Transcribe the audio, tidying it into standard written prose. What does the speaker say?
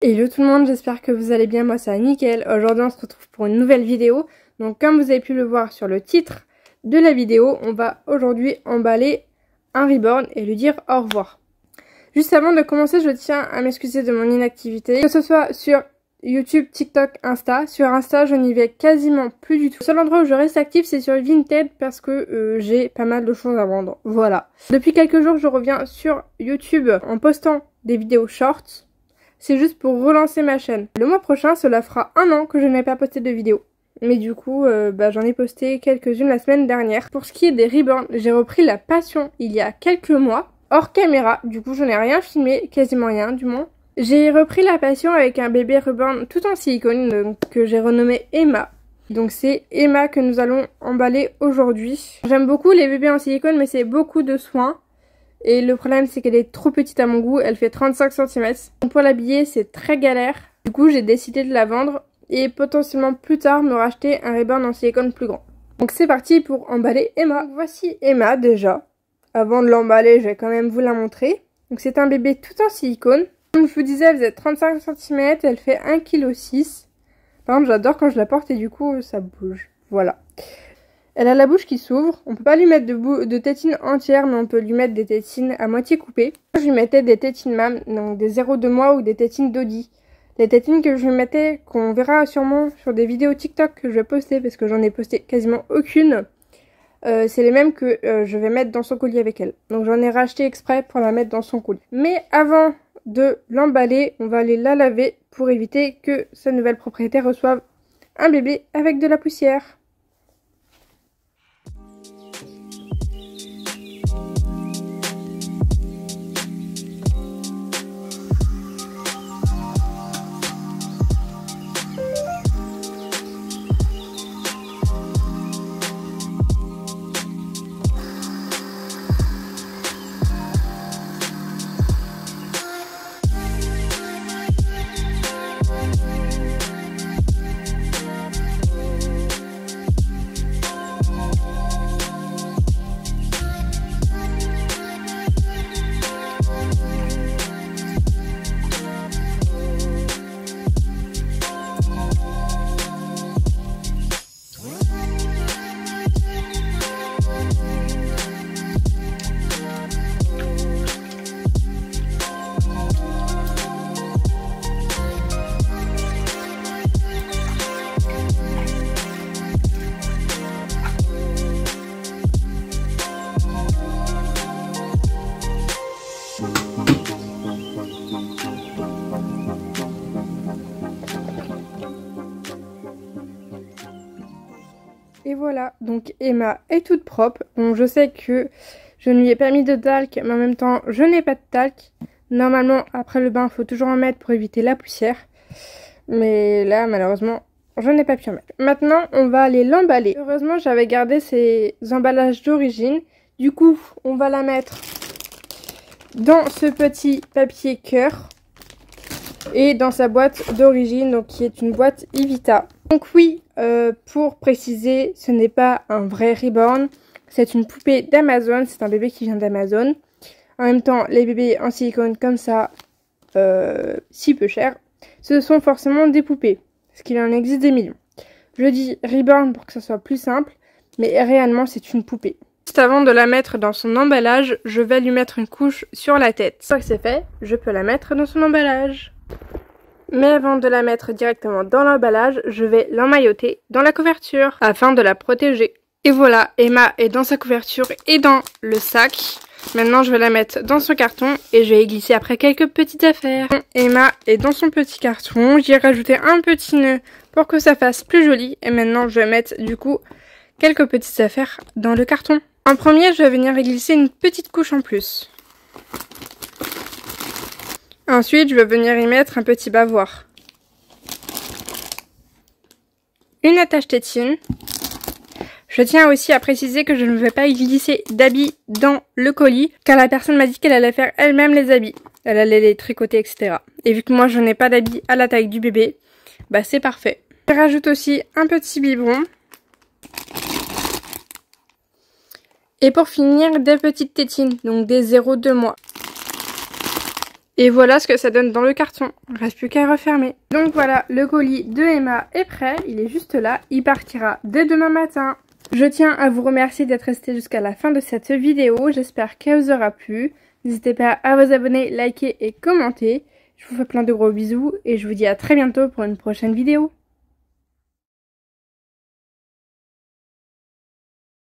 Hello tout le monde, j'espère que vous allez bien, moi ça va nickel. Aujourd'hui on se retrouve pour une nouvelle vidéo. Donc comme vous avez pu le voir sur le titre de la vidéo, on va aujourd'hui emballer un reborn et lui dire au revoir. Juste avant de commencer, je tiens à m'excuser de mon inactivité, que ce soit sur YouTube, TikTok, Insta. Sur Insta, je n'y vais quasiment plus du tout. Le seul endroit où je reste active, c'est sur Vinted parce que j'ai pas mal de choses à vendre. Voilà. Depuis quelques jours, je reviens sur YouTube en postant des vidéos shorts. C'est juste pour relancer ma chaîne. Le mois prochain, cela fera 1 an que je n'ai pas posté de vidéo. Mais du coup, j'en ai posté quelques-unes la semaine dernière. Pour ce qui est des reborns, j'ai repris la passion il y a quelques mois, hors caméra. Du coup, je n'ai rien filmé, quasiment rien du moins. J'ai repris la passion avec un bébé reborn tout en silicone que j'ai renommé Emma. Donc c'est Emma que nous allons emballer aujourd'hui. J'aime beaucoup les bébés en silicone, mais c'est beaucoup de soins. Et le problème c'est qu'elle est trop petite à mon goût, elle fait 35 cm. Donc pour l'habiller c'est très galère. Du coup j'ai décidé de la vendre et potentiellement plus tard me racheter un reborn en silicone plus grand. Donc c'est parti pour emballer Emma. Donc, voici Emma déjà. Avant de l'emballer je vais quand même vous la montrer. Donc c'est un bébé tout en silicone. Comme je vous disais elle faisait 35 cm, elle fait 1,6 kg. Par contre j'adore quand je la porte et du coup ça bouge. Voilà. Elle a la bouche qui s'ouvre. On peut pas lui mettre de tétines entières, mais on peut lui mettre des tétines à moitié coupées. Je lui mettais des tétines MAM, donc des 0,2 mois ou des tétines Dodi. Les tétines que je lui mettais, qu'on verra sûrement sur des vidéos TikTok que je vais poster, parce que j'en ai posté quasiment aucune, c'est les mêmes que je vais mettre dans son collier avec elle. Donc j'en ai racheté exprès pour la mettre dans son collier. Mais avant de l'emballer, on va aller la laver pour éviter que sa nouvelle propriétaire reçoive un bébé avec de la poussière. Et voilà, donc Emma est toute propre. Bon, je sais que je ne lui ai pas mis de talc, mais en même temps, je n'ai pas de talc. Normalement, après le bain, il faut toujours en mettre pour éviter la poussière. Mais là, malheureusement, je n'ai pas pu en mettre. Maintenant, on va aller l'emballer. Heureusement, j'avais gardé ces emballages d'origine. Du coup, on va la mettre dans ce petit papier cœur. Et dans sa boîte d'origine, donc qui est une boîte Ivita. Donc oui, pour préciser, ce n'est pas un vrai reborn, c'est une poupée d'Amazon, c'est un bébé qui vient d'Amazon. En même temps, les bébés en silicone comme ça, si peu cher, ce sont forcément des poupées, parce qu'il en existe des millions. Je dis reborn pour que ça soit plus simple, mais réellement c'est une poupée. Juste avant de la mettre dans son emballage, je vais lui mettre une couche sur la tête. Une fois que c'est fait, je peux la mettre dans son emballage. Mais avant de la mettre directement dans l'emballage, je vais l'emmailloter dans la couverture afin de la protéger. Et voilà, Emma est dans sa couverture et dans le sac. Maintenant, je vais la mettre dans son carton et je vais y glisser après quelques petites affaires. Emma est dans son petit carton. J'y ai rajouté un petit nœud pour que ça fasse plus joli. Et maintenant, je vais mettre du coup quelques petites affaires dans le carton. En premier, je vais venir y glisser une petite couche en plus. Ensuite, je vais venir y mettre un petit bavoir. Une attache tétine. Je tiens aussi à préciser que je ne vais pas y glisser d'habits dans le colis, car la personne m'a dit qu'elle allait faire elle-même les habits. Elle allait les tricoter, etc. Et vu que moi je n'ai pas d'habits à la taille du bébé, bah c'est parfait. Je rajoute aussi un petit biberon. Et pour finir, des petites tétines, donc des 0,2 mois. Et voilà ce que ça donne dans le carton. Il ne reste plus qu'à refermer. Donc voilà, le colis de Emma est prêt. Il est juste là. Il partira dès demain matin. Je tiens à vous remercier d'être resté jusqu'à la fin de cette vidéo. J'espère qu'elle vous aura plu. N'hésitez pas à vous abonner, liker et commenter. Je vous fais plein de gros bisous et je vous dis à très bientôt pour une prochaine vidéo.